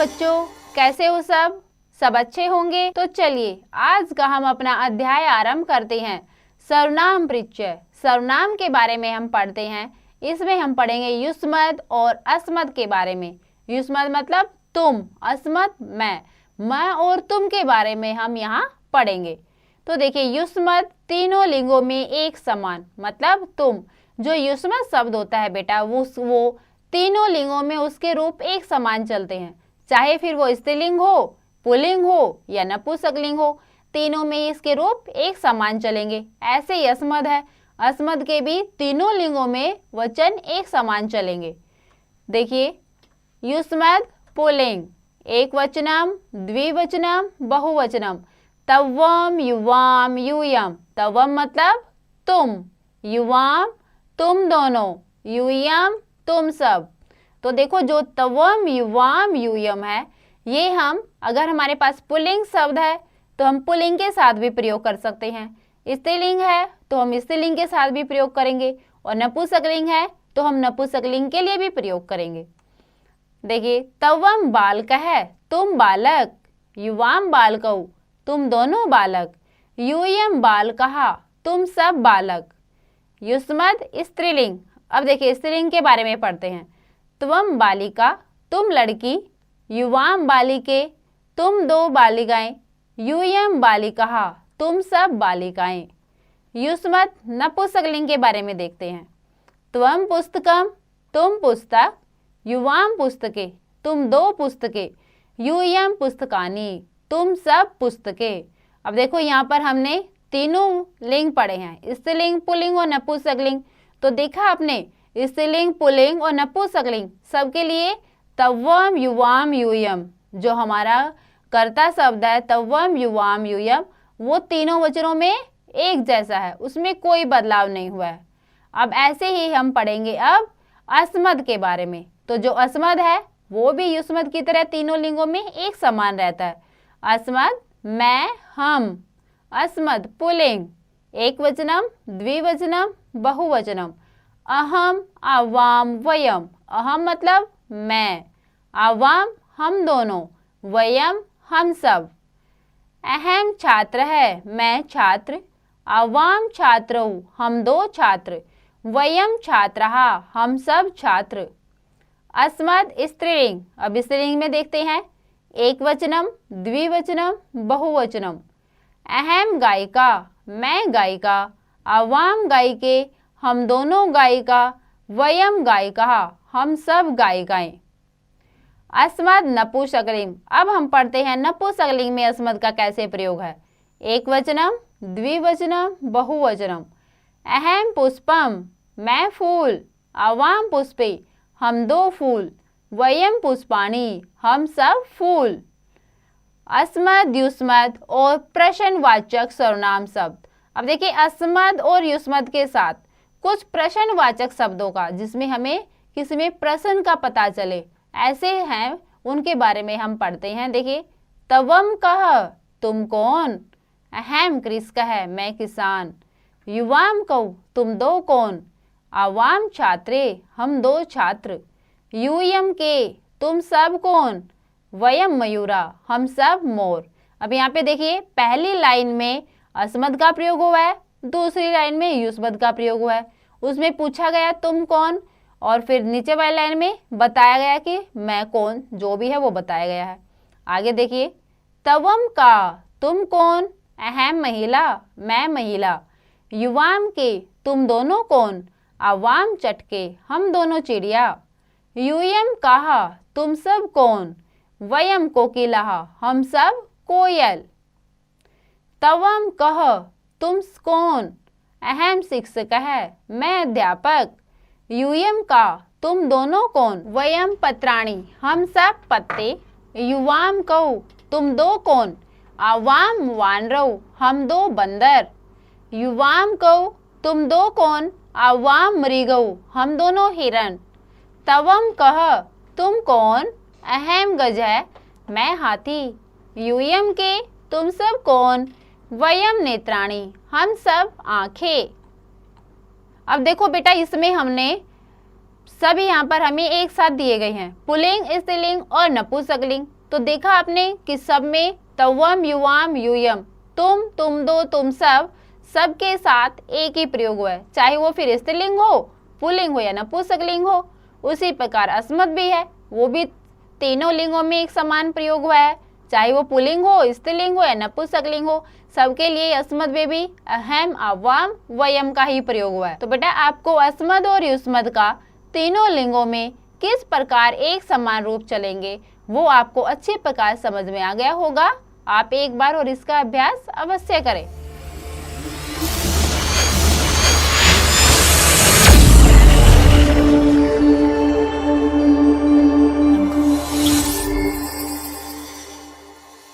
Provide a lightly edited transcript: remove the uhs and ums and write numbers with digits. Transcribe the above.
बच्चों, कैसे हो सब? सब अच्छे होंगे। तो चलिए आज का हम अपना अध्याय आरंभ करते हैं। सर्वनाम परिचय। सर्वनाम के बारे में हम पढ़ते हैं। इसमें हम पढ़ेंगे युष्मद और अस्मद के बारे में। युष्मद मतलब तुम, अस्मद मैं और तुम के बारे में हम यहाँ पढ़ेंगे। तो देखिए, युष्मद तीनों लिंगों में एक समान, मतलब तुम। जो युष्मद शब्द होता है बेटा, वो तीनों लिंगों में उसके रूप एक समान चलते हैं, चाहे फिर वो स्त्रीलिंग हो, पुल्लिंग हो या नपुंसकलिंग हो, तीनों में इसके रूप एक समान चलेंगे। ऐसे ही अस्मद है, अस्मद के भी तीनों लिंगों में वचन एक समान चलेंगे। देखिए, युष्मद पुल्लिंग, एक वचनम, द्विवचनम, बहुवचनम। तवम, युवाम, यूयम। तवम मतलब तुम, युवाम तुम दोनों, यूयम तुम सब। तो देखो, जो तवम, युवाम, यूयम है, ये हम अगर हमारे पास पुल्लिंग शब्द है तो हम पुल्लिंग के साथ भी प्रयोग कर सकते हैं। स्त्रीलिंग है तो हम स्त्रीलिंग के साथ भी प्रयोग करेंगे, और नपुंसकलिंग है तो हम नपुंसकलिंग के लिए भी प्रयोग करेंगे। देखिए, तवम बालक है, तुम बालक। युवाम बालकौ, तुम दोनों बालक। यूयम बालकः, तुम सब बालक। युष्मद स्त्रीलिंग। अब देखिए, स्त्रीलिंग के बारे में पढ़ते हैं। त्वम बालिका, तुम लड़की। युवाम बालिके, तुम दो बालिकाएं। यूयम बालिकाः, तुम सब बालिकाएं। युष्मद नपुंसकलिंग के बारे में देखते हैं। त्वम पुस्तकम, तुम पुस्तक। युवाम पुस्तके, तुम दो पुस्तकें। यूयम पुस्तकानि, तुम सब पुस्तकें। अब देखो, यहाँ पर हमने तीनों लिंग पढ़े हैं, स्त्रीलिंग, पुल्लिंग और नपुंसकलिंग। तो देखा आपने, स्त्रीलिंग, पुल्लिंग और नपुंसकलिंग सबके लिए तवम, युवाम, यूयम, जो हमारा कर्ता शब्द है तवम, युवाम, यूयम, वो तीनों वचनों में एक जैसा है, उसमें कोई बदलाव नहीं हुआ है। अब ऐसे ही हम पढ़ेंगे अब अस्मद के बारे में। तो जो अस्मद है वो भी युष्मद की तरह तीनों लिंगों में एक समान रहता है। अस्मद मैं, हम। अस्मद पुल्लिंग, एक वचनम, द्विवचनम, बहुवचनम। अहम, आवाम, वयम। अहम मतलब मैं, आवाम हम दोनों, वयम हम सब। अहम छात्र है, मैं छात्र। आवाम छात्रौ, हम दो छात्र। वयम छात्रः, हम सब छात्र। अस्मद स्त्रीलिंग। अब स्त्रीलिंग में देखते हैं, एक वचनम, द्विवचनम, बहुवचनम। अहम गायिका, मैं गायिका। आवाम गायिके, हम दोनों गायिका। वयम गायिकाः, हम सब गायिकाएं। अस्मद नपुंसकलिंग। अब हम पढ़ते हैं नपुंसकलिंग में अस्मद का कैसे प्रयोग है। एक वचनम, द्विवचनम, बहुवचनम। अहम पुष्पम, मैं फूल। आवाम पुष्पे, हम दो फूल। वयम पुष्पाणि, हम सब फूल। अस्मद, युष्मद और प्रश्नवाचक सर्वनाम शब्द। अब देखिए, अस्मद और युष्मद के साथ कुछ प्रश्नवाचक शब्दों का, जिसमें हमें किसी में प्रश्न का पता चले, ऐसे हैं, उनके बारे में हम पढ़ते हैं। देखिए, तवम कह, तुम कौन। अहम कृषकः, मैं किसान। युवाम कौ, तुम दो कौन। आवाम छात्रे, हम दो छात्र। यूयम के, तुम सब कौन। वयम मयूरा, हम सब मोर। अब यहाँ पे देखिए, पहली लाइन में अस्मद का प्रयोग हुआ है, दूसरी लाइन में युष्मद का प्रयोग हुआ है। उसमें पूछा गया तुम कौन, और फिर नीचे वाली लाइन में बताया गया कि मैं कौन, जो भी है वो बताया गया है। आगे देखिए, तवम का, तुम कौन। अहम महिला, मैं महिला। युवाम के, तुम दोनों कौन। आवाम चटके, हम दोनों चिड़िया। यूयम कहा, तुम सब कौन। वयम कोकिलः, हम सब कोयल। तवम कह, तुम कौन। अहम शिक्षकः, मैं अध्यापक। यूयम का, तुम दोनों कौन। वयम पत्राणि, हम सब पत्ते। युवाम कौ, तुम दो कौन। आवाम वानरौ, हम दो बंदर। युवाम कौ, तुम दो कौन। आवाम मृगौ, हम दोनों हिरण। तवम कह, तुम कौन। अहम गजः, मैं हाथी। यूयम के, तुम सब कौन। वयम नेत्राणि, हम सब आंखें। अब देखो बेटा, इसमें हमने सभी यहाँ पर हमें एक साथ दिए गए हैं, पुल्लिंग, स्त्रीलिंग और नपुंसकलिंग। तो देखा आपने कि सब में तवम, युवाम, यूयम, तुम दो, तुम सब, सबके साथ एक ही प्रयोग हुआ है, चाहे वो फिर स्त्रीलिंग हो, पुल्लिंग हो या नपुंसकलिंग हो। उसी प्रकार अस्मत् भी है, वो भी तीनों लिंगों में एक समान प्रयोग हुआ है, चाहे वो पुल्लिंग हो, स्त्रीलिंग हो या नपुंसकलिंग हो, सबके लिए अस्मत् में भी अहम, अवाम, वयम का ही प्रयोग हुआ है। तो बेटा आपको अस्मत् और युष्मत् का तीनों लिंगों में किस प्रकार एक समान रूप चलेंगे वो आपको अच्छे प्रकार समझ में आ गया होगा। आप एक बार और इसका अभ्यास अवश्य करें।